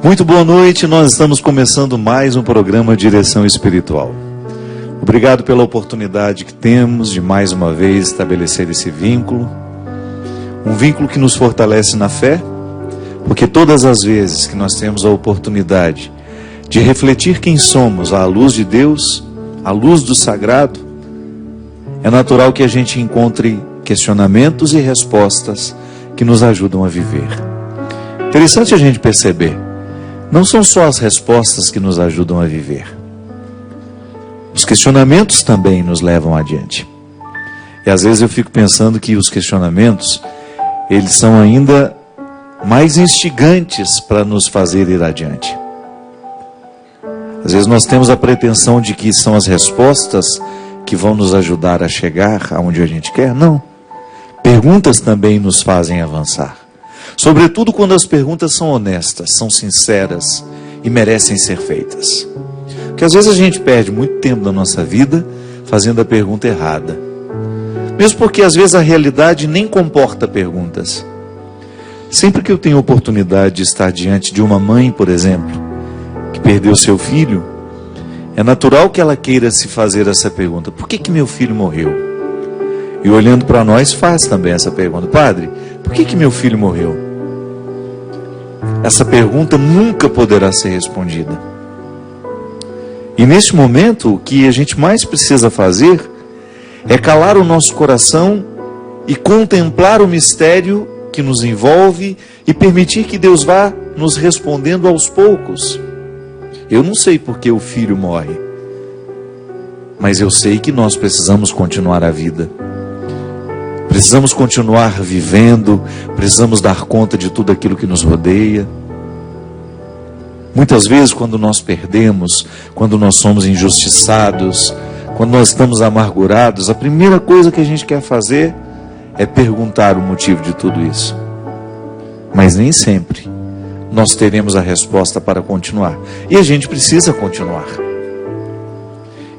Muito boa noite, nós estamos começando mais um programa Direção Espiritual. Obrigado pela oportunidade que temos de mais uma vez estabelecer esse vínculo. Um vínculo que nos fortalece na fé, porque todas as vezes que nós temos a oportunidade de refletir quem somos à luz de Deus, à luz do sagrado, é natural que a gente encontre questionamentos e respostas que nos ajudam a viver. Interessante a gente perceber, não são só as respostas que nos ajudam a viver. Os questionamentos também nos levam adiante. E às vezes eu fico pensando que os questionamentos, eles são ainda mais instigantes para nos fazer ir adiante. Às vezes nós temos a pretensão de que são as respostas que vão nos ajudar a chegar aonde a gente quer. Não. Perguntas também nos fazem avançar. Sobretudo quando as perguntas são honestas, são sinceras e merecem ser feitas. Porque às vezes a gente perde muito tempo da nossa vida fazendo a pergunta errada. Mesmo porque às vezes a realidade nem comporta perguntas. Sempre que eu tenho oportunidade de estar diante de uma mãe, por exemplo, que perdeu seu filho, é natural que ela queira se fazer essa pergunta: por que meu filho morreu? E olhando para nós faz também essa pergunta: padre, por que meu filho morreu? Essa pergunta nunca poderá ser respondida. E neste momento, o que a gente mais precisa fazer é calar o nosso coração e contemplar o mistério que nos envolve e permitir que Deus vá nos respondendo aos poucos. Eu não sei por que o filho morre, mas eu sei que nós precisamos continuar a vida. Precisamos continuar vivendo, precisamos dar conta de tudo aquilo que nos rodeia. Muitas vezes, quando nós perdemos, quando nós somos injustiçados, quando nós estamos amargurados, a primeira coisa que a gente quer fazer é perguntar o motivo de tudo isso. Mas nem sempre nós teremos a resposta para continuar. E a gente precisa continuar.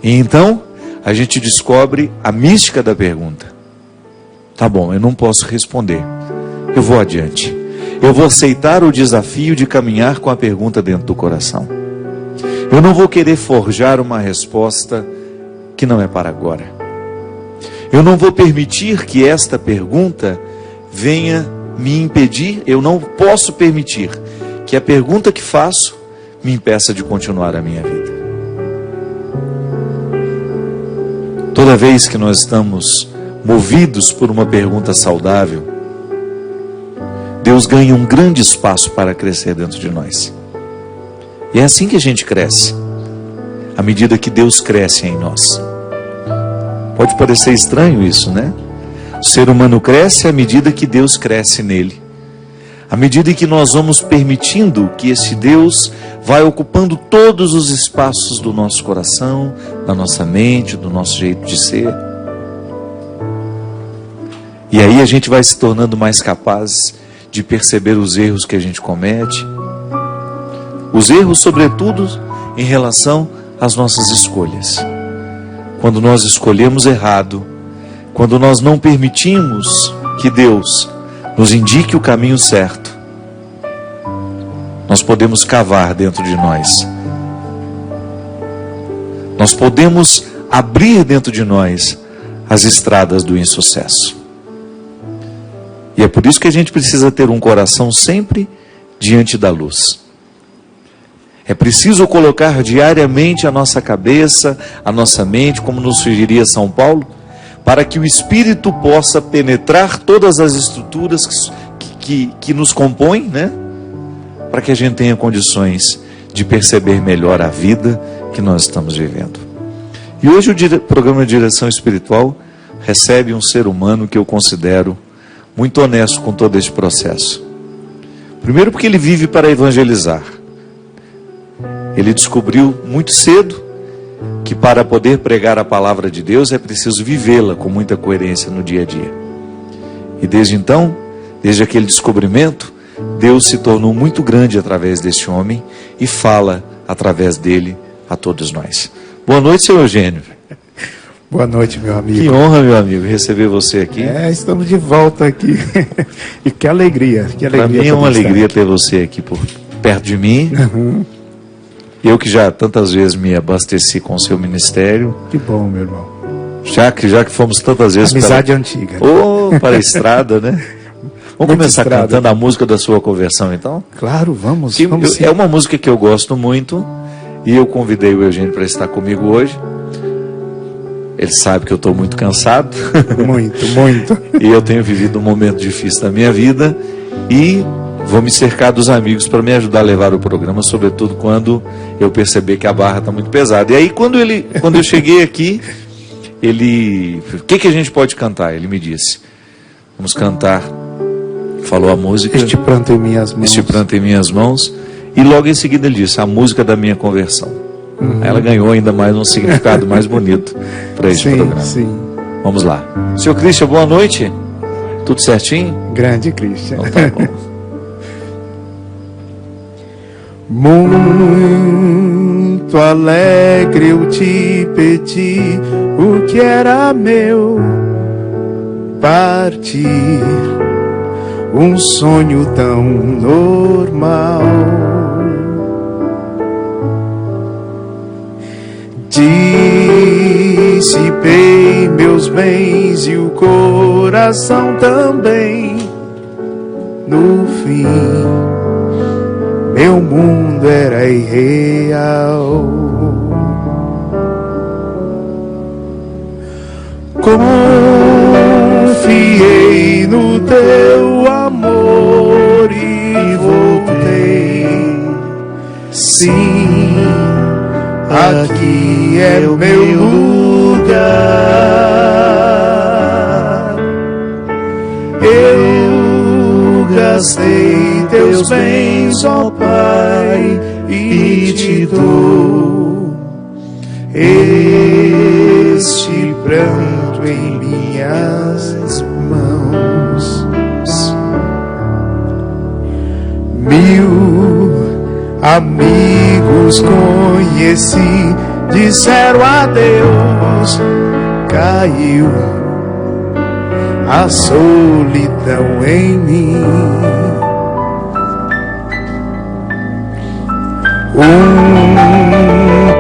E então, a gente descobre a mística da pergunta. Tá bom, eu não posso responder. Eu vou adiante. Eu vou aceitar o desafio de caminhar com a pergunta dentro do coração. Eu não vou querer forjar uma resposta que não é para agora. Eu não vou permitir que esta pergunta venha me impedir. Eu não posso permitir que a pergunta que faço me impeça de continuar a minha vida. Toda vez que nós estamos movidos por uma pergunta saudável, Deus ganha um grande espaço para crescer dentro de nós. E é assim que a gente cresce, à medida que Deus cresce em nós. Pode parecer estranho isso, né? O ser humano cresce à medida que Deus cresce nele. À medida que nós vamos permitindo que esse Deus vai ocupando todos os espaços do nosso coração, da nossa mente, do nosso jeito de ser. E aí a gente vai se tornando mais capaz de perceber os erros que a gente comete. Os erros, sobretudo, em relação às nossas escolhas. Quando nós escolhemos errado, quando nós não permitimos que Deus nos indique o caminho certo, nós podemos cavar dentro de nós. Nós podemos abrir dentro de nós as estradas do insucesso. E é por isso que a gente precisa ter um coração sempre diante da luz. É preciso colocar diariamente a nossa cabeça, a nossa mente, como nos sugeria São Paulo, para que o Espírito possa penetrar todas as estruturas que nos compõem, né? Para que a gente tenha condições de perceber melhor a vida que nós estamos vivendo. E hoje o programa de Direção Espiritual recebe um ser humano que eu considero muito honesto com todo esse processo. Primeiro porque ele vive para evangelizar. Ele descobriu muito cedo que para poder pregar a palavra de Deus é preciso vivê-la com muita coerência no dia a dia. E desde então, desde aquele descobrimento, Deus se tornou muito grande através deste homem e fala através dele a todos nós. Boa noite, seu Eugênio. Boa noite, meu amigo. Que honra, meu amigo, receber você aqui. Estamos de volta aqui. E que alegria, que alegria. Para mim é uma alegria ter você aqui perto de mim. Eu que já tantas vezes me abasteci com o seu ministério. Que bom, meu irmão. Já que fomos tantas vezes amizade antiga. Para a estrada, né? Vamos começar cantando a música da sua conversão, então? Claro, vamos. É uma música que eu gosto muito e eu convidei o Eugênio para estar comigo hoje. Ele sabe que eu estou muito cansado. Muito, muito. E eu tenho vivido um momento difícil da minha vida e vou me cercar dos amigos para me ajudar a levar o programa, sobretudo quando eu perceber que a barra está muito pesada. E aí, quando eu cheguei aqui, o que a gente pode cantar? Ele me disse, vamos cantar, falou a música. Este pranto em minhas mãos. Este pranto em minhas mãos. E logo em seguida ele disse, a música da minha conversão. Ela ganhou ainda mais um significado mais bonito para este programa. Sim. Vamos lá. Senhor Christian, boa noite. Tudo certinho? Grande Christian. Então tá bom. Muito alegre eu te pedi o que era meu, partir, um sonho tão normal. Dissipei meus bens e o coração também. No fim, meu mundo era irreal. Confiei no teu amor e voltei. Sim, aqui é o meu lugar. Eu gastei teus bens, ó Pai, e te dou este pranto em minhas mãos. 1000 amigos conheci, disseram adeus, caiu a solidão em mim. Um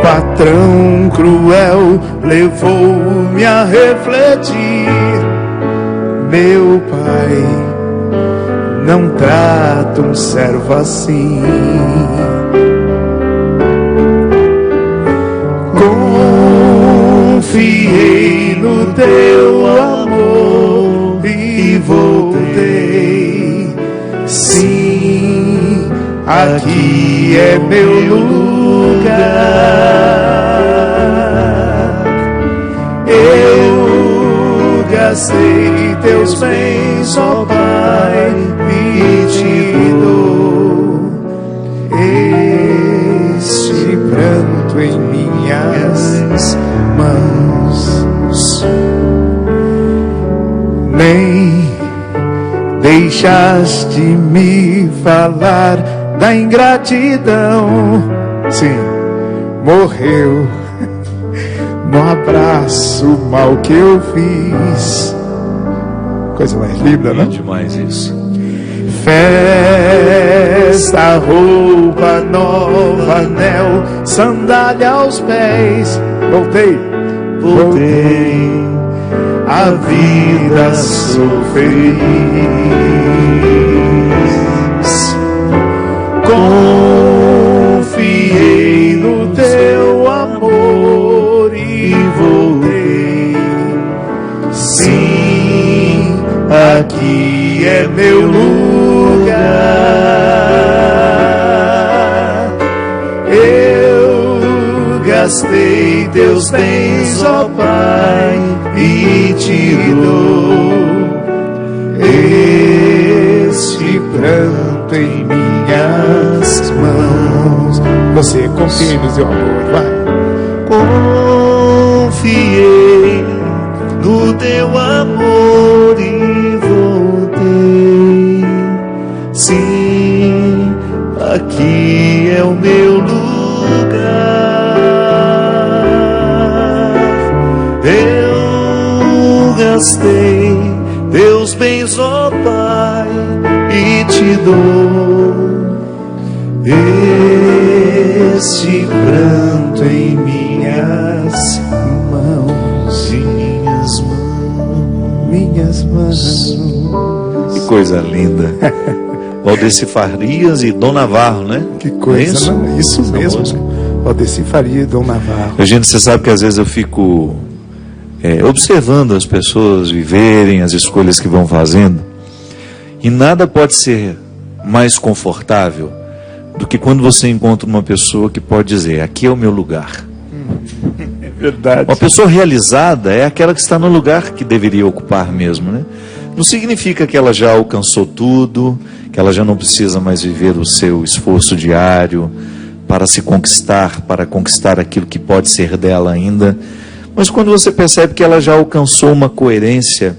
patrão cruel levou-me a refletir. Meu pai não trata um servo assim. Confiei no teu amor e voltei. Sim, aqui é meu lugar. Eu gastei teus bens, ó Pai, e te dou este pranto em minhas mãos. Nem deixaste me falar da ingratidão. Sim, morreu no abraço mal que eu fiz. Coisa mais linda, né? É demais isso. Festa, roupa nova, anel, sandália aos pés. Voltei, a vida sou feliz. Confiei no teu amor e voltei. Sim, aqui é meu lugar. Eu gastei teus bens, ó Pai, e te dou este pranto em minhas mãos. Você confia no seu amor, vai. Confiei no teu amor e voltei. Sim, aqui é o meu lugar. Eu gastei teus bens, ó Pai, e te dou mãos. Que coisa linda. Valdeci Farias e Dom Navarro, né? Que coisa, não? Isso mesmo. Valdeci Farias e Dom Navarro. Gente, você sabe que às vezes eu fico observando as pessoas viverem, as escolhas que vão fazendo, e nada pode ser mais confortável do que quando você encontra uma pessoa que pode dizer: aqui é o meu lugar. É verdade. Uma pessoa realizada é aquela que está no lugar que deveria ocupar mesmo, né? Não significa que ela já alcançou tudo, que ela já não precisa mais viver o seu esforço diário para se conquistar, para conquistar aquilo que pode ser dela ainda. Mas quando você percebe que ela já alcançou uma coerência,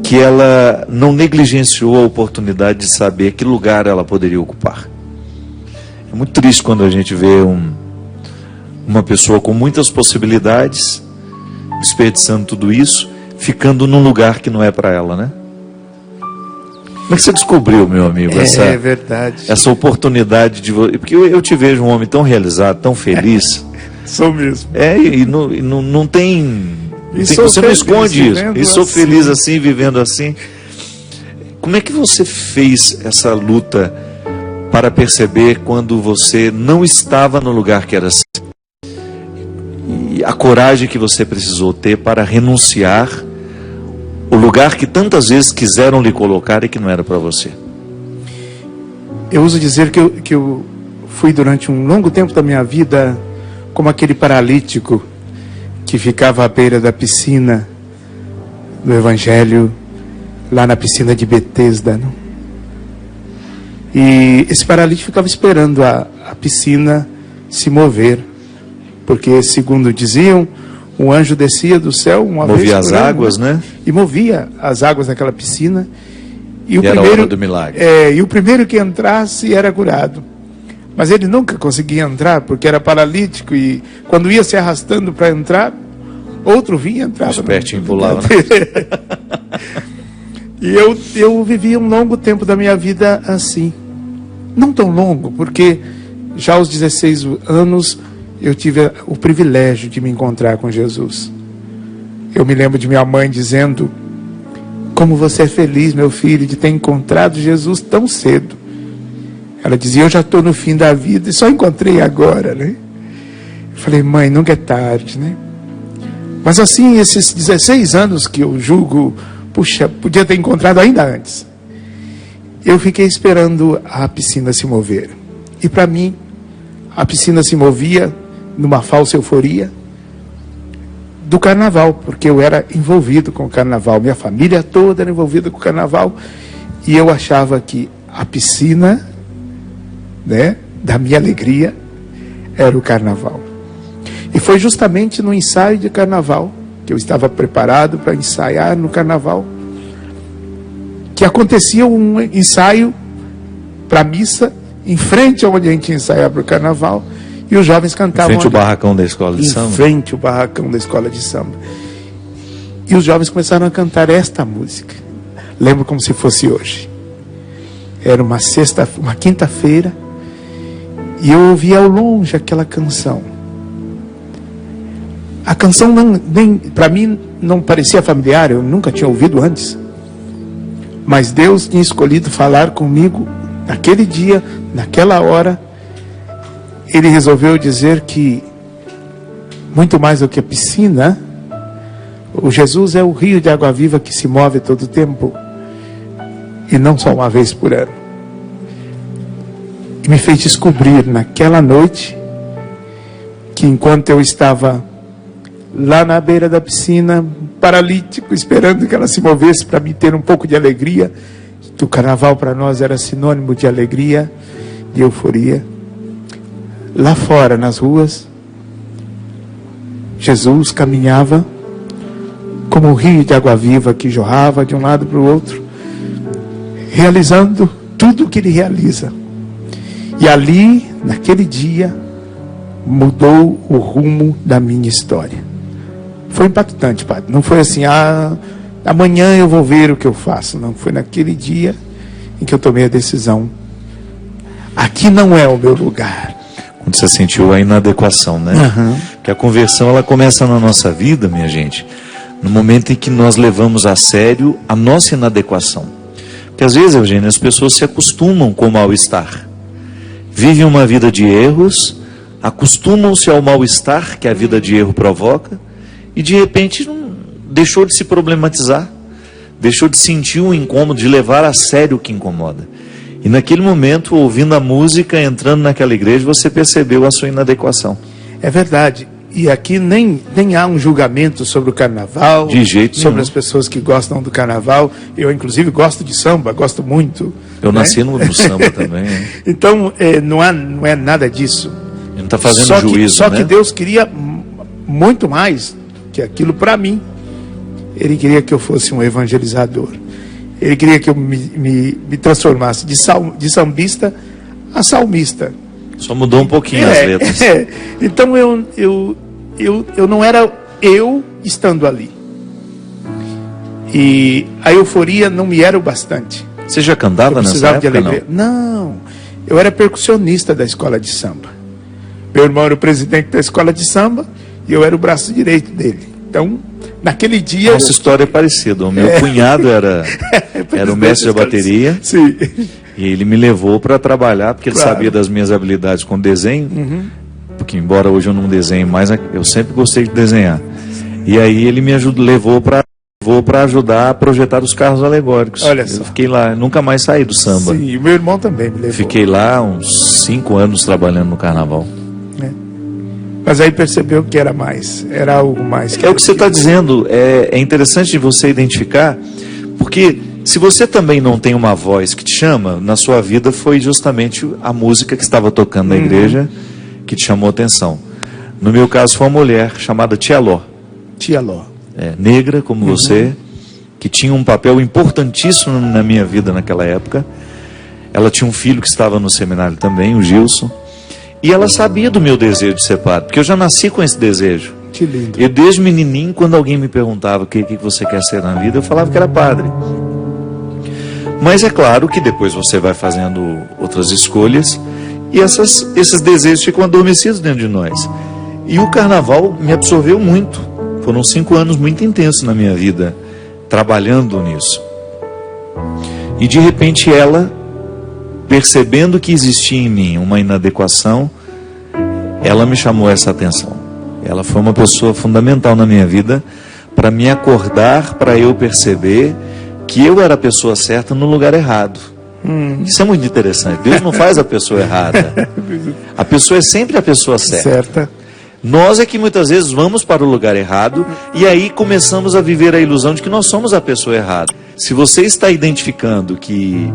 que ela não negligenciou a oportunidade de saber que lugar ela poderia ocupar. É muito triste quando a gente vê uma pessoa com muitas possibilidades, desperdiçando tudo isso, ficando num lugar que não é para ela, né? Como é que você descobriu, meu amigo, é verdade. essa oportunidade de... Porque eu te vejo um homem tão realizado, tão feliz. Sou mesmo. E não tem... Você não esconde isso. E sou feliz assim, vivendo assim. Como é que você fez essa luta para perceber quando você não estava no lugar que era assim? E a coragem que você precisou ter para renunciar o lugar que tantas vezes quiseram lhe colocar e que não era para você? Eu uso dizer que eu fui durante um longo tempo da minha vida como aquele paralítico que ficava à beira da piscina do Evangelho, lá na piscina de Betesda, não? E esse paralítico ficava esperando a piscina se mover, porque, segundo diziam, um anjo descia do céu uma vez por ano, movia as águas, né? E movia as águas daquela piscina. E era a hora do milagre. E o primeiro que entrasse era curado. Mas ele nunca conseguia entrar, porque era paralítico, e quando ia se arrastando para entrar, outro vinha e entrava. O espertinho pulava, né? E eu vivi um longo tempo da minha vida assim. Não tão longo, porque já aos 16 anos eu tive o privilégio de me encontrar com Jesus. Eu me lembro de minha mãe dizendo: como você é feliz, meu filho, de ter encontrado Jesus tão cedo. Ela dizia: eu já estou no fim da vida e só encontrei agora, né? Eu falei: mãe, nunca é tarde, né? Mas assim, esses 16 anos que eu julgo, puxa, podia ter encontrado ainda antes. Eu fiquei esperando a piscina se mover. E para mim, a piscina se movia numa falsa euforia do carnaval, porque eu era envolvido com o carnaval. Minha família toda era envolvida com o carnaval. E eu achava que a piscina, né, da minha alegria era o carnaval. E foi justamente no ensaio de carnaval, que eu estava preparado para ensaiar no carnaval, que acontecia um ensaio para a missa, em frente onde a gente ia ensaiar para o carnaval, e os jovens cantavam... Em frente ao barracão da escola de samba? Em frente ao barracão da escola de samba. E os jovens começaram a cantar esta música. Lembro como se fosse hoje. Era uma quinta-feira, e eu ouvia ao longe aquela canção. A canção para mim não parecia familiar, eu nunca tinha ouvido antes. Mas Deus tinha escolhido falar comigo naquele dia, naquela hora. Ele resolveu dizer que, muito mais do que a piscina, o Jesus é o rio de água viva que se move todo o tempo, e não só uma vez por ano. E me fez descobrir naquela noite que, enquanto eu estava lá na beira da piscina, paralítico, esperando que ela se movesse para me ter um pouco de alegria, que o carnaval para nós era sinônimo de alegria, de euforia. Lá fora, nas ruas, Jesus caminhava como um rio de água viva que jorrava de um lado para o outro, realizando tudo o que ele realiza. E ali, naquele dia, mudou o rumo da minha história. Foi impactante, padre. Não foi assim: amanhã eu vou ver o que eu faço. Não, foi naquele dia em que eu tomei a decisão. Aqui não é o meu lugar. Quando você sentiu a inadequação, né? Uhum. Porque a conversão, ela começa na nossa vida, minha gente, no momento em que nós levamos a sério a nossa inadequação. Porque às vezes, Eugênio, as pessoas se acostumam com o mal-estar. Vivem uma vida de erros, acostumam-se ao mal-estar que a vida de erro provoca, e de repente deixou de se problematizar, deixou de sentir o incômodo, de levar a sério o que incomoda. E naquele momento, ouvindo a música, entrando naquela igreja, você percebeu a sua inadequação. É verdade. E aqui nem há um julgamento sobre o carnaval, de jeito sobre nenhum. as pessoas que gostam do carnaval. Eu, inclusive, gosto de samba, gosto muito. Eu nasci no samba também. Né? Então, não é nada disso. Ele não está fazendo juízo, Só né? que Deus queria muito mais que aquilo para mim. Ele queria que eu fosse um evangelizador. Ele queria que eu me transformasse de sambista a salmista. Só mudou um pouquinho as letras. Então eu não era eu estando ali. E a euforia não me era o bastante. Você já cantava nessa época, não? Não, eu era percussionista da escola de samba. Meu irmão era o presidente da escola de samba e eu era o braço direito dele. Então, naquele dia... Nossa história é parecida. O meu cunhado era o mestre da bateria. Sim. E ele me levou para trabalhar, porque ele sabia das minhas habilidades com desenho. Porque embora hoje eu não desenhe mais, eu sempre gostei de desenhar. E aí ele me levou para ajudar a projetar os carros alegóricos. Olha só. Eu fiquei lá, nunca mais saí do samba. Sim, e meu irmão também me levou. Fiquei lá uns 5 anos trabalhando no carnaval. Mas aí percebeu que era mais, era algo mais. É o que você está dizendo, é interessante você identificar, porque se você também não tem uma voz que te chama, na sua vida foi justamente a música que estava tocando na igreja que te chamou a atenção. No meu caso foi uma mulher chamada Tia Ló. Tia Ló. Negra como você, que tinha um papel importantíssimo na minha vida naquela época. Ela tinha um filho que estava no seminário também, o Gilson. E ela sabia do meu desejo de ser padre, porque eu já nasci com esse desejo. Que lindo. Eu desde menininho, quando alguém me perguntava o que você quer ser na vida, eu falava que era padre. Mas é claro que depois você vai fazendo outras escolhas e esses desejos ficam adormecidos dentro de nós. E o carnaval me absorveu muito. Foram 5 anos muito intensos na minha vida, trabalhando nisso. E de repente ela, percebendo que existia em mim uma inadequação, ela me chamou essa atenção. Ela foi uma pessoa fundamental na minha vida para me acordar, para eu perceber que eu era a pessoa certa no lugar errado. Isso é muito interessante. Deus não faz a pessoa errada. A pessoa é sempre a pessoa certa. Nós é que muitas vezes vamos para o lugar errado e aí começamos a viver a ilusão de que nós somos a pessoa errada. Se você está identificando que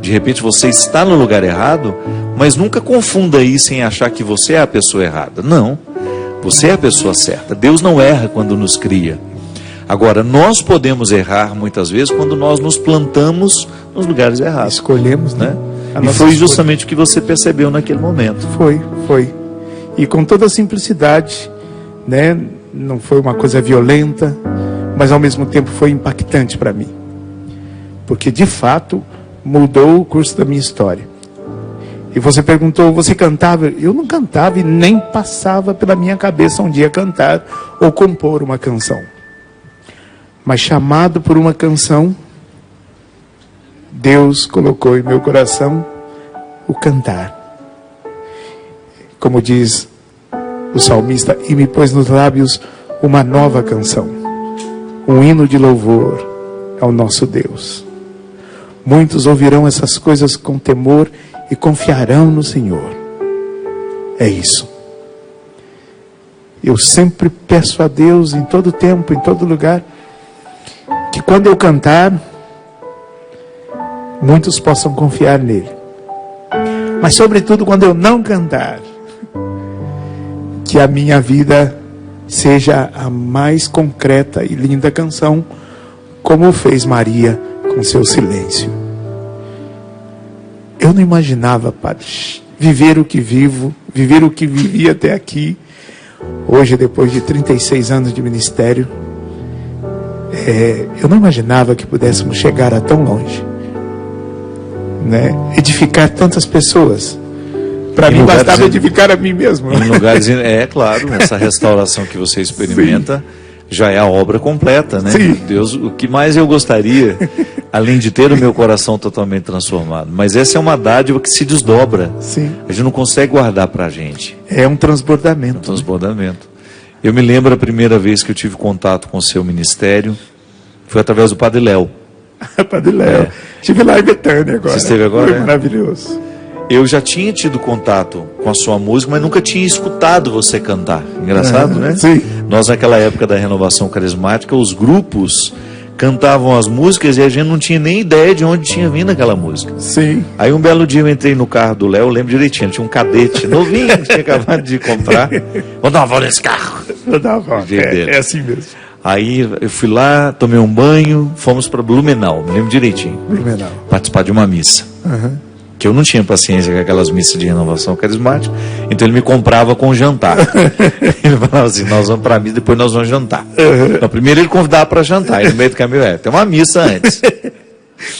de repente você está no lugar errado, mas nunca confunda isso em achar que você é a pessoa errada. Não, você é a pessoa certa. Deus não erra quando nos cria. Agora, nós podemos errar muitas vezes quando nós nos plantamos nos lugares errados. Escolhemos, né? E foi justamente o que você percebeu naquele momento. Foi. E com toda a simplicidade, né? Não foi uma coisa violenta, mas ao mesmo tempo foi impactante para mim. Porque, de fato, mudou o curso da minha história. E você perguntou, você cantava? Eu não cantava e nem passava pela minha cabeça um dia cantar ou compor uma canção. Mas chamado por uma canção, Deus colocou em meu coração o cantar. Como diz o salmista, e me pôs nos lábios uma nova canção, um hino de louvor ao nosso Deus. Muitos ouvirão essas coisas com temor e confiarão no Senhor. É isso. Eu sempre peço a Deus, em todo tempo, em todo lugar, que quando eu cantar, muitos possam confiar nele. Mas sobretudo quando eu não cantar, que a minha vida seja a mais concreta e linda canção, como fez Maria com seu silêncio. Eu não imaginava, Padre, viver o que vivo, viver o que vivi até aqui. Hoje, depois de 36 anos de ministério, eu não imaginava que pudéssemos chegar a tão longe, né? Edificar tantas pessoas. Para mim bastava edificar a mim mesmo. Em lugares, claro, essa restauração que você experimenta, já é a obra completa, né? Sim. Deus, o que mais eu gostaria, além de ter o meu coração totalmente transformado. Mas essa é uma dádiva que se desdobra. Sim. A gente não consegue guardar para a gente. É um transbordamento. É um transbordamento. Eu me lembro a primeira vez que eu tive contato com o seu ministério, foi através do Padre Léo. Padre Léo. Estive lá em Betânia agora. Você esteve agora? Foi maravilhoso. Eu já tinha tido contato com a sua música, mas nunca tinha escutado você cantar. Engraçado, né? Sim. Nós, naquela época da renovação carismática, os grupos cantavam as músicas e a gente não tinha nem ideia de onde tinha vindo aquela música. Sim. Aí um belo dia eu entrei no carro do Léo, eu lembro direitinho, tinha um cadete novinho que tinha acabado de comprar. Vou dar uma volta nesse carro. Vou dar uma volta. É assim mesmo. Aí eu fui lá, tomei um banho, fomos para Blumenau, me lembro direitinho. Blumenau. Participar de uma missa. Que eu não tinha paciência com aquelas missas de renovação carismática, então ele me comprava com jantar. Ele falava assim, nós vamos para a missa, depois nós vamos jantar. Então, primeiro ele convidava para jantar, e no meio do caminho, tem uma missa antes.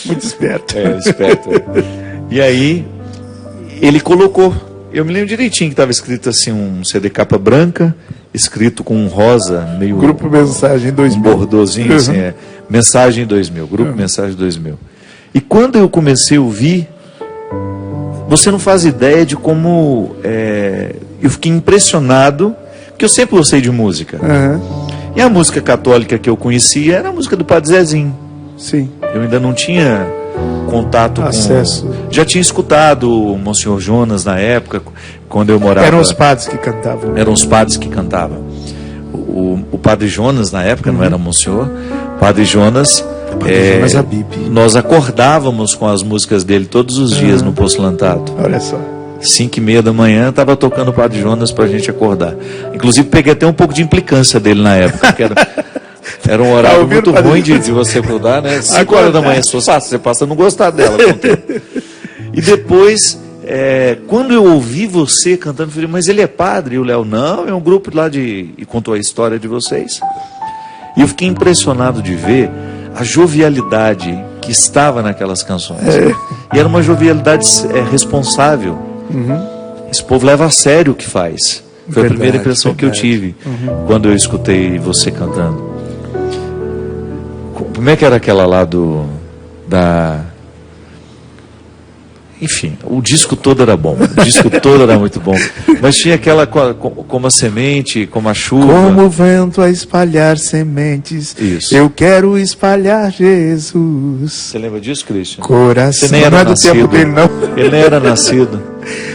Muito esperto. Esperto. E aí, ele colocou, eu me lembro direitinho que estava escrito assim, um CD capa branca, escrito com um rosa, meio... Grupo Mensagem 2000. Um bordozinho, assim, Mensagem 2000, Grupo Mensagem 2000. E quando eu comecei a ouvir, você não faz ideia de como eu fiquei impressionado, porque eu sempre gostei de música. E a música católica que eu conhecia era a música do Padre Zezinho. Sim. Eu ainda não tinha contato acesso. Já tinha escutado o Monsenhor Jonas na época, quando eu morava... Eram os padres que cantavam. Eram os padres que cantavam. O Padre Jonas, na época, não era Monsenhor. O Padre Jonas... Jonas Abib. Nós acordávamos com as músicas dele todos os dias no Postulantado. Olha só. 5:30 da manhã estava tocando o Padre Jonas para a gente acordar. Inclusive peguei até um pouco de implicância dele na época, que era um horário muito ruim de você acordar, né? 5 horas da manhã, você passa a não gostar dela. E depois, quando eu ouvi você cantando, eu falei, mas ele é padre? E o Léo, não, é um grupo lá de... E contou a história de vocês. E eu fiquei impressionado de ver a jovialidade que estava naquelas canções. E era uma jovialidade responsável. Esse povo leva a sério o que faz. Foi a primeira impressão que eu tive quando eu escutei você cantando. Como é que era aquela lá Enfim, o disco todo era bom. O disco todo era muito bom. Mas tinha aquela como a semente, como a chuva. Como o vento a espalhar sementes. Isso. Eu quero espalhar Jesus. Você lembra disso, Christian? Coração. Você nem era não é do nascido. tempo dele, não. Ele nem era nascido.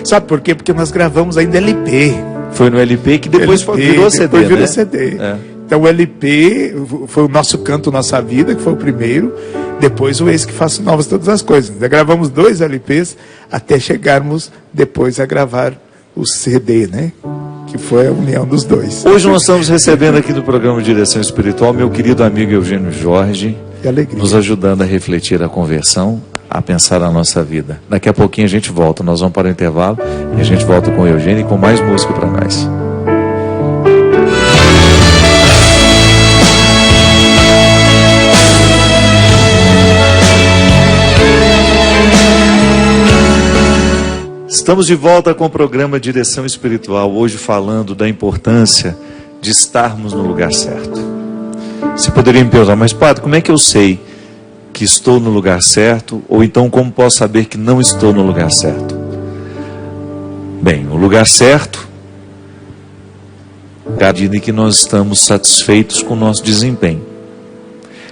Sabe por quê? Porque nós gravamos ainda LP. Foi no LP que depois virou CD. Depois virou né? CD. Então o LP foi o nosso canto, Nossa Vida, que foi o primeiro. Depois o Eis que Faço Novas Todas as Coisas. Já gravamos 2 LPs até chegarmos depois a gravar o CD, né? Que foi a união dos dois. Hoje nós estamos recebendo aqui no programa Direção Espiritual meu querido amigo Eugênio Jorge, que alegria. Nos ajudando a refletir a conversão, a pensar a nossa vida. Daqui a pouquinho a gente volta, nós vamos para o intervalo e a gente volta com o Eugênio e com mais música para nós. Estamos de volta com o programa Direção Espiritual, hoje falando da importância de estarmos no lugar certo. Você poderia me perguntar, mas padre, como é que eu sei que estou no lugar certo? Ou então como posso saber que não estou no lugar certo? Bem, o lugar certo é a medida em que nós estamos satisfeitos com o nosso desempenho.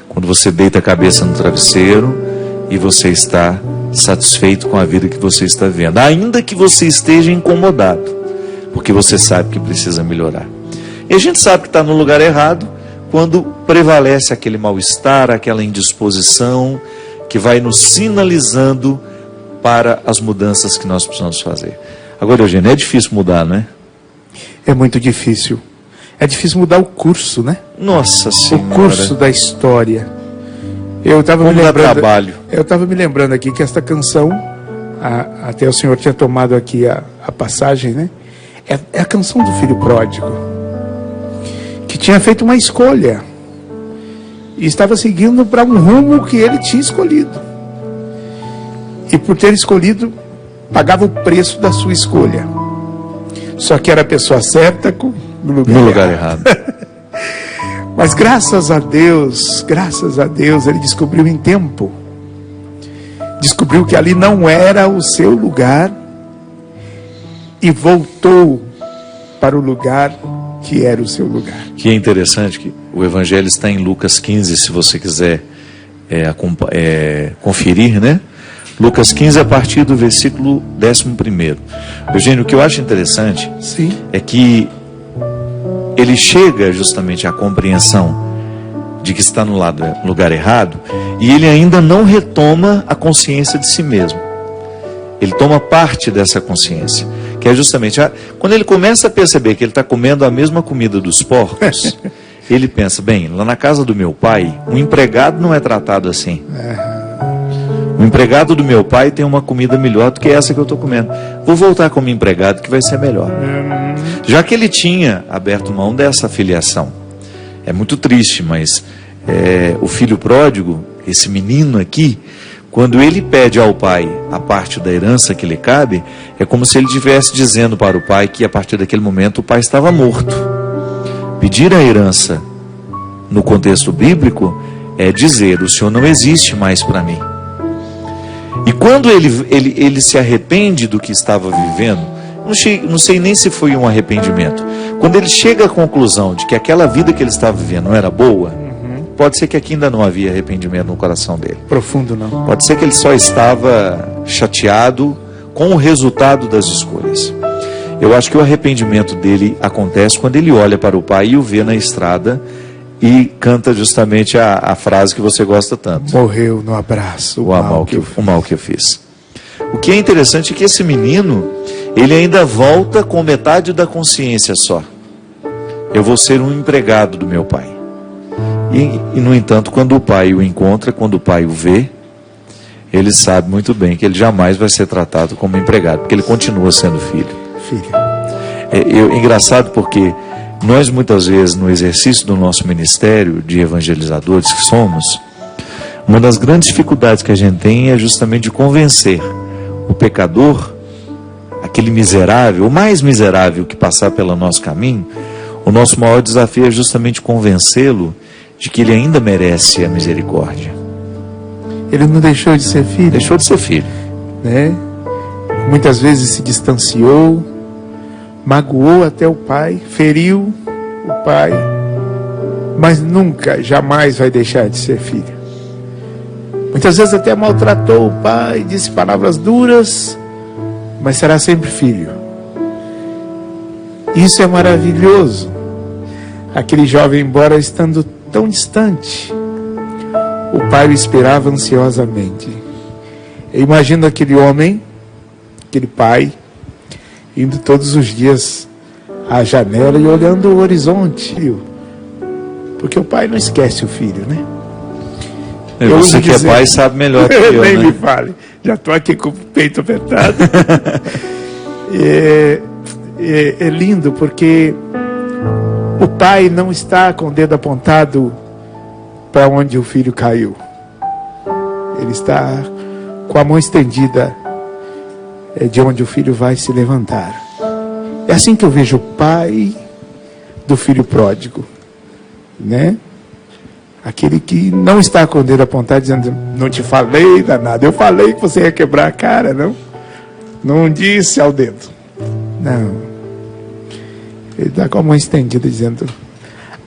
Quando você deita a cabeça no travesseiro e você está satisfeito com a vida que você está vendo, ainda que você esteja incomodado, porque você sabe que precisa melhorar. E a gente sabe que está no lugar errado quando prevalece aquele mal-estar, aquela indisposição que vai nos sinalizando para as mudanças que nós precisamos fazer. Agora, Eugênio, é difícil mudar, não é? É muito difícil. É difícil mudar o curso, né? Nossa Senhora. O curso da história. Eu estava me lembrando aqui que esta canção, até o senhor tinha tomado aqui a passagem, né? É a canção do filho pródigo, que tinha feito uma escolha e estava seguindo para um rumo que ele tinha escolhido. E por ter escolhido, pagava o preço da sua escolha. Só que era a pessoa certa no lugar errado. Mas graças a Deus, ele descobriu em tempo. Descobriu que ali não era o seu lugar e voltou para o lugar que era o seu lugar. Que é interessante que o Evangelho está em Lucas 15, se você quiser conferir, né? Lucas 15, a partir do versículo 11. Eugênio, o que eu acho interessante Sim. é que ele chega justamente à compreensão de que está no lugar errado, e ele ainda não retoma a consciência de si mesmo. Ele toma parte dessa consciência, que é justamente quando ele começa a perceber que ele está comendo a mesma comida dos porcos, ele pensa, bem, lá na casa do meu pai, um empregado não é tratado assim. O empregado do meu pai tem uma comida melhor do que essa que eu estou comendo. Vou voltar como empregado que vai ser melhor. Já que ele tinha aberto mão dessa filiação. É muito triste, mas o filho pródigo, esse menino aqui, quando ele pede ao pai a parte da herança que lhe cabe, é como se ele estivesse dizendo para o pai que a partir daquele momento o pai estava morto. Pedir a herança no contexto bíblico é dizer, o Senhor não existe mais para mim. E quando ele se arrepende do que estava vivendo, não sei nem se foi um arrependimento. Quando ele chega à conclusão de que aquela vida que ele estava vivendo não era boa, pode ser que aqui ainda não havia arrependimento no coração dele. Profundo não. Pode ser que ele só estava chateado com o resultado das escolhas. Eu acho que o arrependimento dele acontece quando ele olha para o pai e o vê na estrada e canta justamente a frase que você gosta tanto. Morreu no abraço, o mal que eu fiz. O que é interessante é que esse menino, ele ainda volta com metade da consciência só. Eu vou ser um empregado do meu pai. E no entanto, quando o pai o encontra, quando o pai o vê, ele sabe muito bem que ele jamais vai ser tratado como empregado, porque ele continua sendo filho. É engraçado porque nós muitas vezes, no exercício do nosso ministério de evangelizadores que somos, uma das grandes dificuldades que a gente tem é justamente de convencer o pecador, aquele miserável, o mais miserável que passar pelo nosso caminho. O nosso maior desafio é justamente convencê-lo de que ele ainda merece a misericórdia. Ele não deixou de ser filho. Deixou de ser filho. Né? Muitas vezes se distanciou, magoou até o pai, feriu o pai, mas nunca, jamais vai deixar de ser filho. Muitas vezes até maltratou o pai, disse palavras duras, mas será sempre filho. Isso é maravilhoso. Aquele jovem, embora estando tão distante, o pai o esperava ansiosamente. Eu imagino aquele homem, aquele pai, indo todos os dias à janela e olhando o horizonte. Porque o pai não esquece o filho, né? Você que é pai sabe melhor que eu, nem né? me fale. Já estou aqui com o peito apertado. É lindo porque o pai não está com o dedo apontado para onde o filho caiu. Ele está com a mão estendida de onde o filho vai se levantar. É assim que eu vejo o pai do filho pródigo, né? Aquele que não está com o dedo apontado dizendo, não te falei danado, eu falei que você ia quebrar a cara, não? Não disse ao dedo. Não. Ele está com a mão estendida dizendo,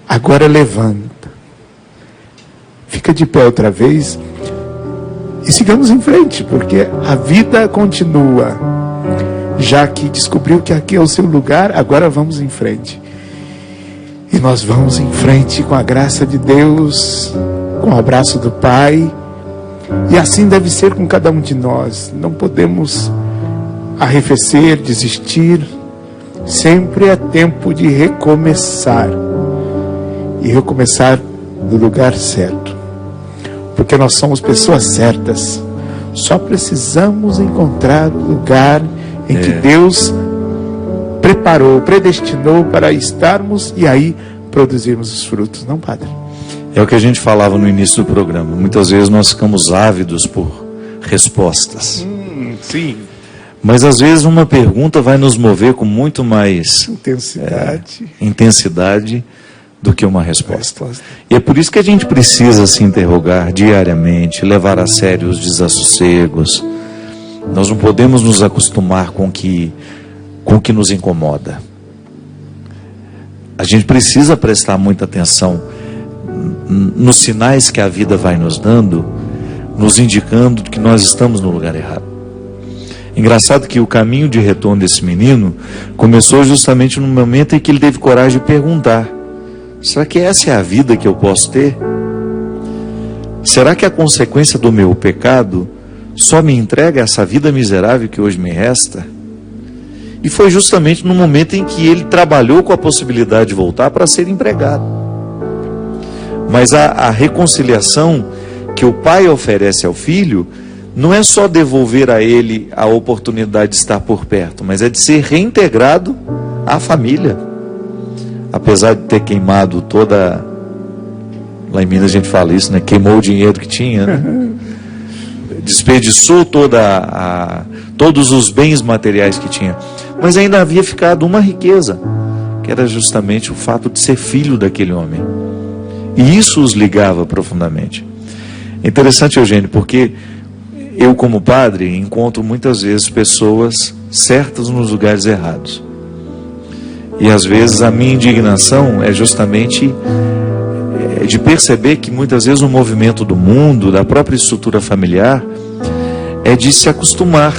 agora levanta. Fica de pé outra vez e sigamos em frente, porque a vida continua. Já que descobriu que aqui é o seu lugar, agora vamos em frente. E nós vamos em frente com a graça de Deus, com o abraço do Pai. E assim deve ser com cada um de nós. Não podemos arrefecer, desistir. Sempre é tempo de recomeçar. E recomeçar no lugar certo. Porque nós somos pessoas certas. Só precisamos encontrar o lugar em que Deus preparou, predestinou para estarmos e aí produzirmos os frutos, não, padre? É o que a gente falava no início do programa. Muitas vezes nós ficamos ávidos por respostas. Sim. Mas às vezes uma pergunta vai nos mover com muito mais intensidade do que uma resposta. E é por isso que a gente precisa se interrogar diariamente, levar a sério os desassossegos. Nós não podemos nos acostumar com o que nos incomoda. A gente precisa prestar muita atenção nos sinais que a vida vai nos dando, nos indicando que nós estamos no lugar errado. Engraçado que o caminho de retorno desse menino começou justamente no momento em que ele teve coragem de perguntar: será que essa é a vida que eu posso ter? Será que a consequência do meu pecado só me entrega essa vida miserável que hoje me resta? E foi justamente no momento em que ele trabalhou com a possibilidade de voltar para ser empregado. Mas a reconciliação que o pai oferece ao filho não é só devolver a ele a oportunidade de estar por perto, mas é de ser reintegrado à família. Apesar de ter queimado toda... Lá em Minas a gente fala isso, né? Queimou o dinheiro que tinha, né? Desperdiçou todos os bens materiais que tinha. Mas ainda havia ficado uma riqueza, que era justamente o fato de ser filho daquele homem. E isso os ligava profundamente. É interessante, Eugênio, porque eu, como padre, encontro muitas vezes pessoas certas nos lugares errados. E às vezes a minha indignação é justamente de perceber que muitas vezes o movimento do mundo, da própria estrutura familiar, é de se acostumar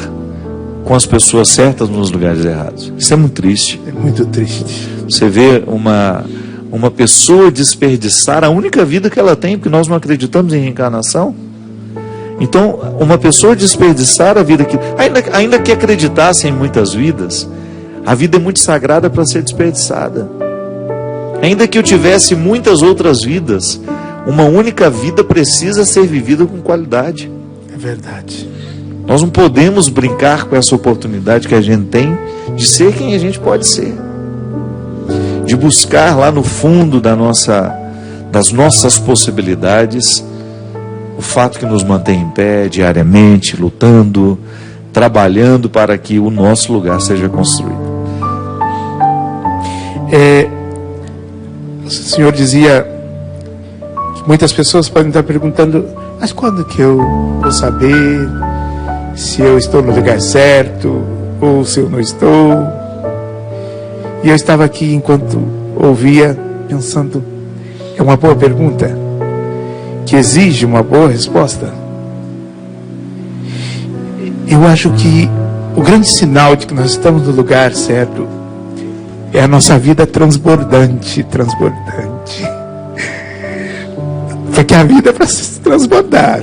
com as pessoas certas nos lugares errados. Isso é muito triste. É muito triste. Você vê uma pessoa desperdiçar a única vida que ela tem, porque nós não acreditamos em reencarnação. Então, uma pessoa desperdiçar a vida que... Ainda que acreditasse em muitas vidas, a vida é muito sagrada para ser desperdiçada. Ainda que eu tivesse muitas outras vidas, uma única vida precisa ser vivida com qualidade. É verdade. Nós não podemos brincar com essa oportunidade que a gente tem de ser quem a gente pode ser. De buscar lá no fundo das nossas possibilidades o fato que nos mantém em pé diariamente, lutando, trabalhando para que o nosso lugar seja construído. O senhor dizia que muitas pessoas podem estar perguntando: mas quando que eu vou saber se eu estou no lugar certo ou se eu não estou? E eu estava aqui enquanto ouvia, pensando, é uma boa pergunta, que exige uma boa resposta. Eu acho que o grande sinal de que nós estamos no lugar certo é a nossa vida transbordante. Porque a vida é para se transbordar.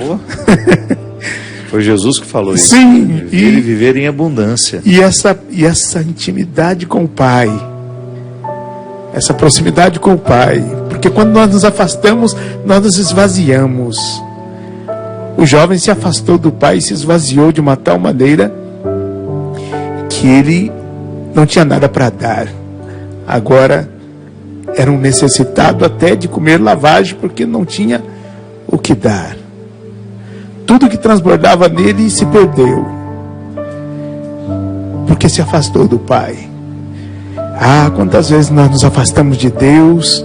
Foi Jesus que falou isso. Sim. Viver em abundância. E essa intimidade com o Pai, essa proximidade com o Pai, porque quando nós nos afastamos, nós nos esvaziamos. O jovem se afastou do Pai e se esvaziou de uma tal maneira que ele não tinha nada para dar. Agora era um necessitado até de comer lavagem, porque não tinha o que dar. Tudo que transbordava nele se perdeu, porque se afastou do Pai. Quantas vezes nós nos afastamos de Deus,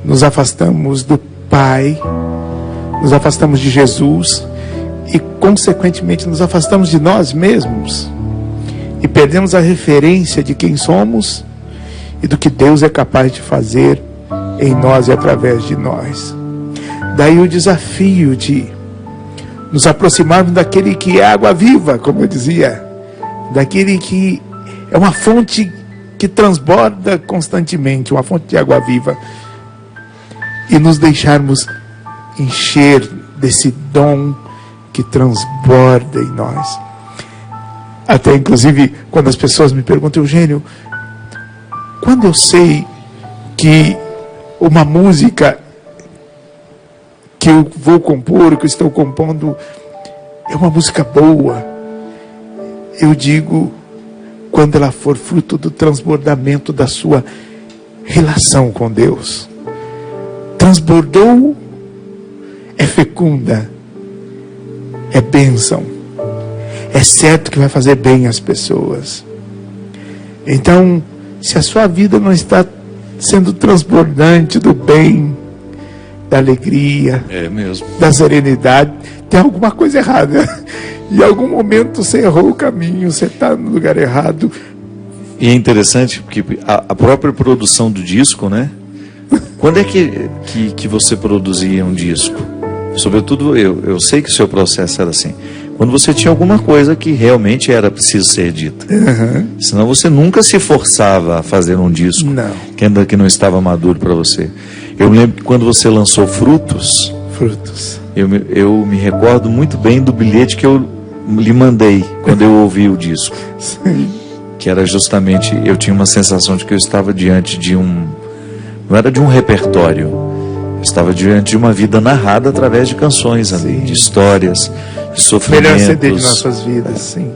nos afastamos do Pai, nos afastamos de Jesus e, consequentemente, nos afastamos de nós mesmos e perdemos a referência de quem somos e do que Deus é capaz de fazer em nós e através de nós. Daí o desafio de nos aproximarmos daquele que é água viva, como eu dizia, daquele que é uma fonte que transborda constantemente, uma fonte de água viva, e nos deixarmos encher desse dom que transborda em nós. Até inclusive quando as pessoas me perguntam: Eugênio, quando eu sei que uma música que eu vou compor, que eu estou compondo, é uma música boa? Eu digo: quando ela for fruto do transbordamento da sua relação com Deus. Transbordou, é fecunda, é bênção, é certo que vai fazer bem às pessoas. Então, se a sua vida não está sendo transbordante do bem, da alegria, É mesmo. da serenidade. Tem alguma coisa errada. Em algum momento você errou o caminho, você está no lugar errado. E é interessante porque a própria produção do disco, né? Quando é que você produzia um disco? Sobretudo eu sei que o seu processo era assim. Quando você tinha alguma coisa que realmente era preciso ser dita. Uhum. Senão você nunca se forçava a fazer um disco Não. que ainda que não estava maduro para você. Eu me lembro que quando você lançou Frutos, eu me recordo muito bem do bilhete que eu lhe mandei quando eu ouvi o disco. Sim. Que era justamente, eu tinha uma sensação de que eu estava diante de não era de um repertório, eu estava diante de uma vida narrada através de canções ali, de histórias, de sofrimentos. Melhor CD de nossas vidas, sim.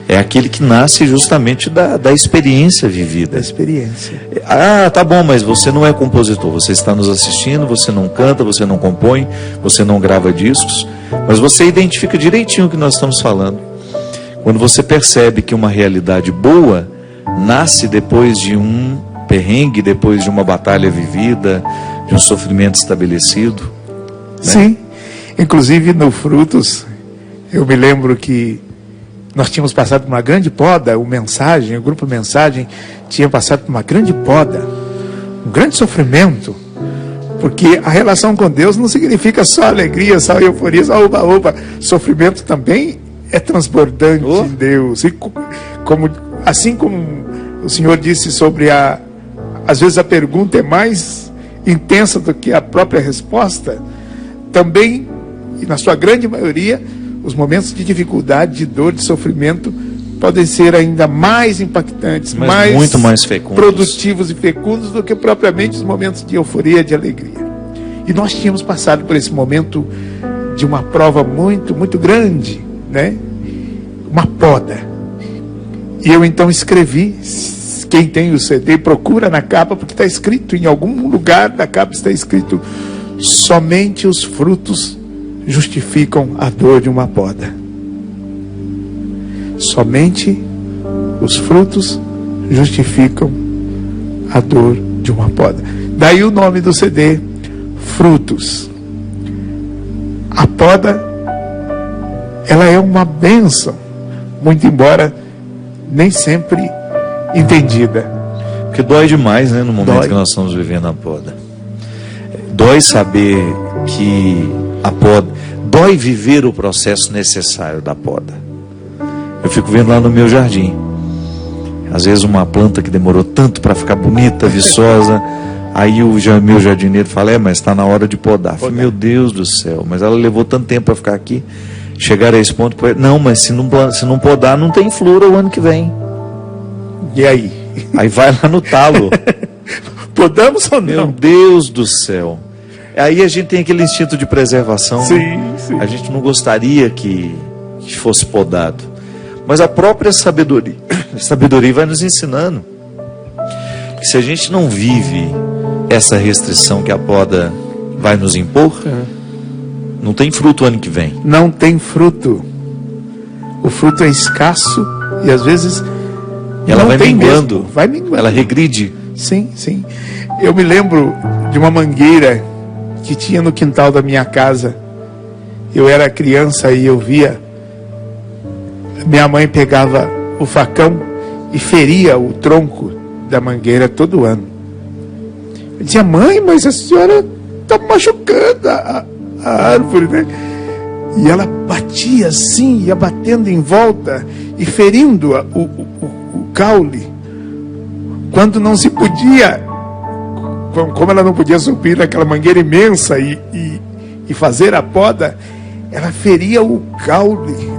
É aquele que nasce justamente da experiência vivida. Da experiência. Ah, tá bom, mas você não é compositor, você está nos assistindo, você não canta, você não compõe, você não grava discos, mas você identifica direitinho o que nós estamos falando. Quando você percebe que uma realidade boa nasce depois de um perrengue, depois de uma batalha vivida, de um sofrimento estabelecido. Né? Sim. Inclusive no Frutos, eu me lembro que nós tínhamos passado por uma grande poda, o grupo Mensagem tinha passado por uma grande poda, um grande sofrimento, porque a relação com Deus não significa só alegria, só euforia, só oba-oba. Sofrimento também é transbordante em Deus. E assim como o Senhor disse sobre às vezes a pergunta é mais intensa do que a própria resposta, também, e na sua grande maioria, os momentos de dificuldade, de dor, de sofrimento podem ser ainda mais impactantes, muito mais fecundos, produtivos e fecundos do que propriamente os momentos de euforia, de alegria. E nós tínhamos passado por esse momento de uma prova muito, muito grande, né? Uma poda. E eu então escrevi, quem tem o CD procura na capa, porque está escrito, em algum lugar da capa está escrito: somente os frutos justificam a dor de uma poda. Somente os frutos justificam a dor de uma poda. Daí o nome do CD, Frutos. A poda, ela é uma bênção, muito embora nem sempre entendida. Porque dói demais, né, no momento que nós estamos vivendo a poda. Dói saber que a poda, dói viver o processo necessário da poda. Eu fico vendo lá no meu jardim, às vezes uma planta que demorou tanto para ficar bonita, viçosa, aí o meu jardineiro fala: mas está na hora de podar. Eu falei: meu Deus do céu, mas ela levou tanto tempo para ficar aqui. Chegar a esse ponto, não, mas se não podar, não tem flora o ano que vem. E aí? Aí vai lá no talo. Podamos ou não? Meu Deus do céu. Aí a gente tem aquele instinto de preservação. Sim, sim. A gente não gostaria que fosse podado. Mas a própria sabedoria vai nos ensinando que se a gente não vive essa restrição que a poda vai nos impor, não tem fruto o ano que vem. Não tem fruto. O fruto é escasso e às vezes ela não vai tem minguando. Mesmo. Vai minguando. Ela regride. Sim, sim. Eu me lembro de uma mangueira que tinha no quintal da minha casa. Eu era criança e eu via. Minha mãe pegava o facão e feria o tronco da mangueira todo ano. Eu dizia: mãe, mas a senhora está machucando a árvore, né? E ela batia assim, ia batendo em volta e ferindo o caule. Quando não se podia, como ela não podia subir naquela mangueira imensa e fazer a poda, ela feria o caule,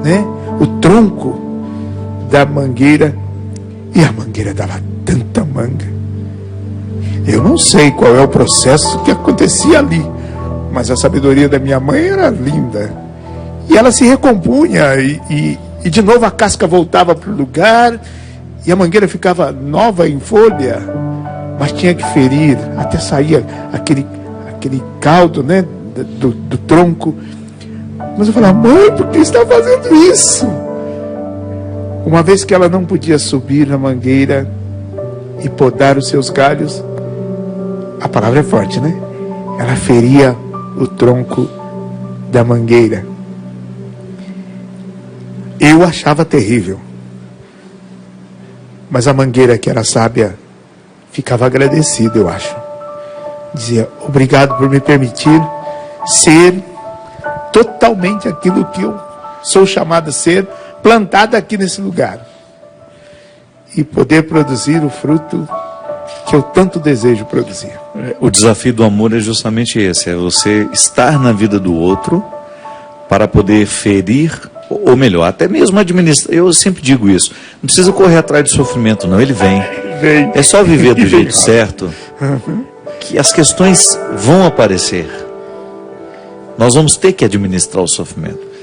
né? O tronco da mangueira, e a mangueira dava tanta manga. Eu não sei qual é o processo que acontecia ali, mas a sabedoria da minha mãe era linda. E ela se recompunha e de novo a casca voltava para o lugar e a mangueira ficava nova em folha, mas tinha que ferir até sair aquele caldo, né, do tronco. Mas eu falava: mãe, por que está fazendo isso? Uma vez que ela não podia subir na mangueira, e podar os seus galhos, a palavra é forte, né? Ela feria o tronco da mangueira. Eu achava terrível. Mas a mangueira, que era sábia, ficava agradecida, eu acho. Dizia: obrigado por me permitir ser totalmente aquilo que eu sou chamado a ser, plantado aqui nesse lugar. E poder produzir o fruto que eu tanto desejo produzir. O desafio do amor é justamente esse: é você estar na vida do outro para poder ferir, ou melhor, até mesmo administrar. Eu sempre digo isso: não precisa correr atrás de sofrimento, não, ele vem. É só viver do jeito certo, que as questões vão aparecer. Nós vamos ter que administrar o sofrimento.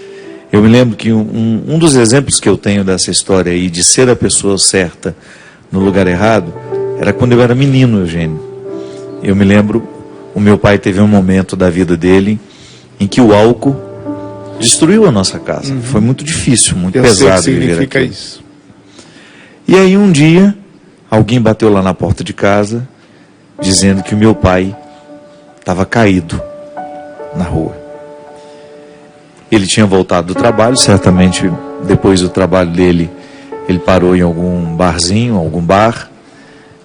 Eu me lembro que um dos exemplos que eu tenho dessa história aí, de ser a pessoa certa no lugar errado, era quando eu era menino, Eugênio. Eu me lembro, o meu pai teve um momento da vida dele em que o álcool destruiu a nossa casa. Foi muito difícil, muito pesado viver aqui. Isso. E aí um dia, alguém bateu lá na porta de casa, dizendo que o meu pai estava caído na rua. Ele tinha voltado do trabalho, certamente depois do trabalho dele, ele parou em algum barzinho, algum bar,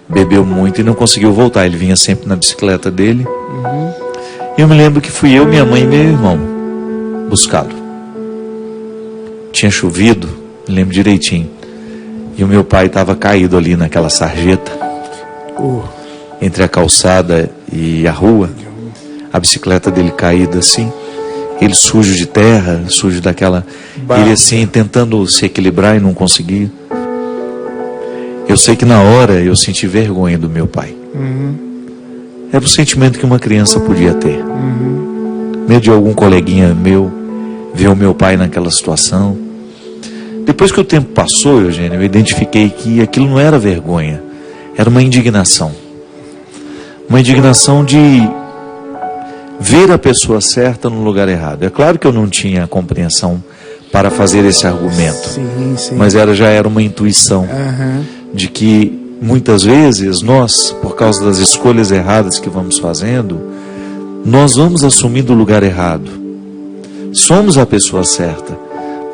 bebeu muito e não conseguiu voltar. Ele vinha sempre na bicicleta dele. E eu me lembro que fui eu, minha mãe e meu irmão buscá-lo. Tinha chovido, me lembro direitinho. E o meu pai estava caído ali naquela sarjeta, entre a calçada e a rua. A bicicleta dele caída assim, ele sujo de terra, sujo daquela... Ele assim, tentando se equilibrar e não conseguia. Eu sei que na hora eu senti vergonha do meu pai. Era o sentimento que uma criança podia ter. Medo de algum coleguinha meu ver o meu pai naquela situação. Depois que o tempo passou, Eugênio, eu identifiquei que aquilo não era vergonha, era uma indignação. Uma indignação de ver a pessoa certa no lugar errado. É claro que eu não tinha a compreensão para fazer esse argumento, mas já era uma intuição de que muitas vezes nós, por causa das escolhas erradas que vamos fazendo, nós vamos assumindo o lugar errado. Somos a pessoa certa,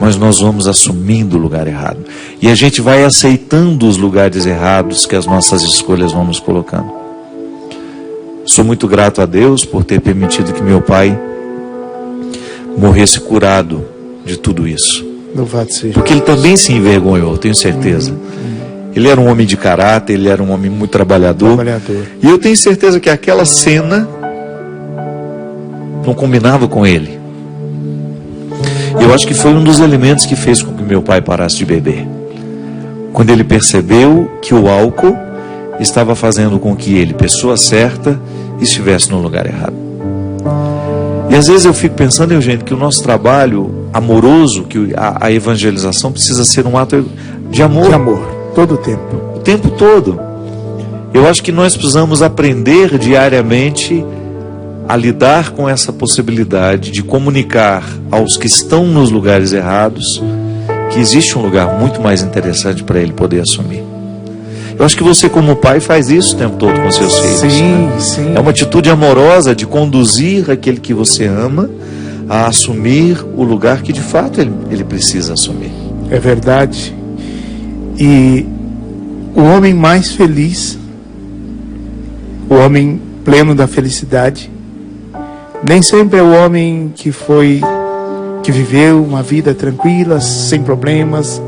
mas nós vamos assumindo o lugar errado. E a gente vai aceitando os lugares errados que as nossas escolhas vão nos colocando. Sou muito grato a Deus por ter permitido que meu pai morresse curado de tudo isso. Louvado seja. Porque ele também se envergonhou, tenho certeza. Ele era um homem de caráter, ele era um homem muito trabalhador. E eu tenho certeza que aquela cena não combinava com ele. Eu acho que foi um dos elementos que fez com que meu pai parasse de beber. Quando ele percebeu que o álcool estava fazendo com que ele, pessoa certa, estivesse no lugar errado. E às vezes eu fico pensando, Eugênio, que o nosso trabalho amoroso, que a evangelização precisa ser um ato de amor. De amor, todo o tempo. O tempo todo. Eu acho que nós precisamos aprender diariamente a lidar com essa possibilidade de comunicar aos que estão nos lugares errados que existe um lugar muito mais interessante para ele poder assumir. Eu acho que você, como pai, faz isso o tempo todo com seus filhos. Sim. É uma atitude amorosa de conduzir aquele que você ama a assumir o lugar que de fato ele precisa assumir. É verdade. E o homem mais feliz, o homem pleno da felicidade, nem sempre é o homem que viveu uma vida tranquila, sem problemas,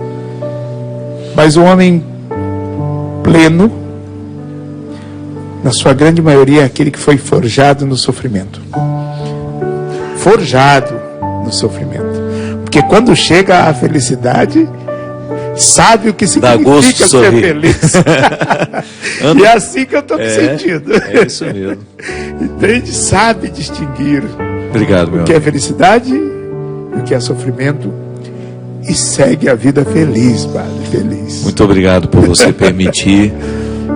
mas o homem pleno, na sua grande maioria, é aquele que foi forjado no sofrimento. Forjado no sofrimento. Porque quando chega a felicidade, sabe o que significa ser feliz. E é assim que eu estou me sentindo. É isso mesmo. Entende? Sabe distinguir Obrigado, meu o que é felicidade e o que é sofrimento. E segue a vida feliz, Padre, feliz. Muito obrigado por você permitir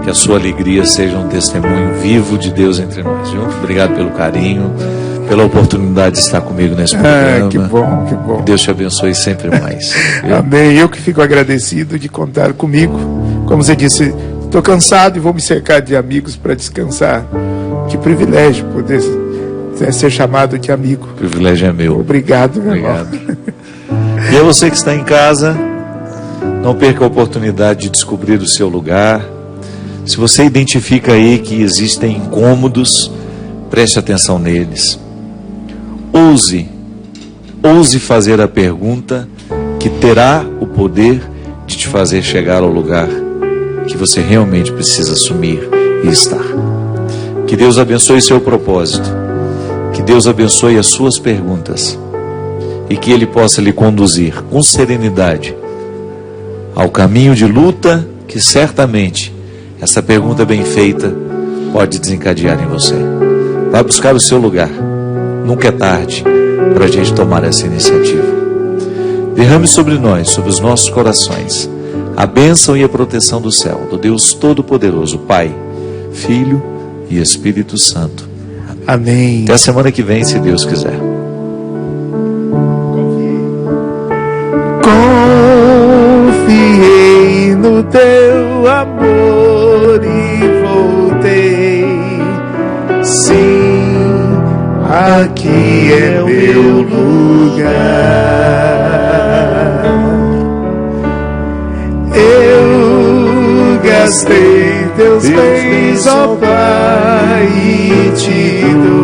que a sua alegria seja um testemunho vivo de Deus entre nós, viu? Obrigado pelo carinho, pela oportunidade de estar comigo nesse programa. Que bom, que bom. Deus te abençoe sempre mais. Amém. Eu que fico agradecido de contar comigo. Como você disse, Estou cansado e vou me cercar de amigos para descansar. Que privilégio poder ser chamado de amigo. O privilégio é meu. Obrigado, meu Obrigado. irmão. E a você que está em casa, não perca a oportunidade de descobrir o seu lugar. Se você identifica aí que existem incômodos, preste atenção neles. Ouse fazer a pergunta que terá o poder de te fazer chegar ao lugar que você realmente precisa assumir e estar. Que Deus abençoe seu propósito, que Deus abençoe as suas perguntas e que Ele possa lhe conduzir com serenidade ao caminho de luta que certamente essa pergunta bem feita pode desencadear em você. Vai buscar o seu lugar, nunca é tarde para a gente tomar essa iniciativa. Derrame sobre nós, sobre os nossos corações, a bênção e a proteção do céu, do Deus Todo-Poderoso, Pai, Filho e Espírito Santo. Amém. Até a semana que vem, se Deus quiser. Confiei no teu amor e voltei. Sim, aqui é meu lugar. Gastei teus bens, ó Pai, e te dou.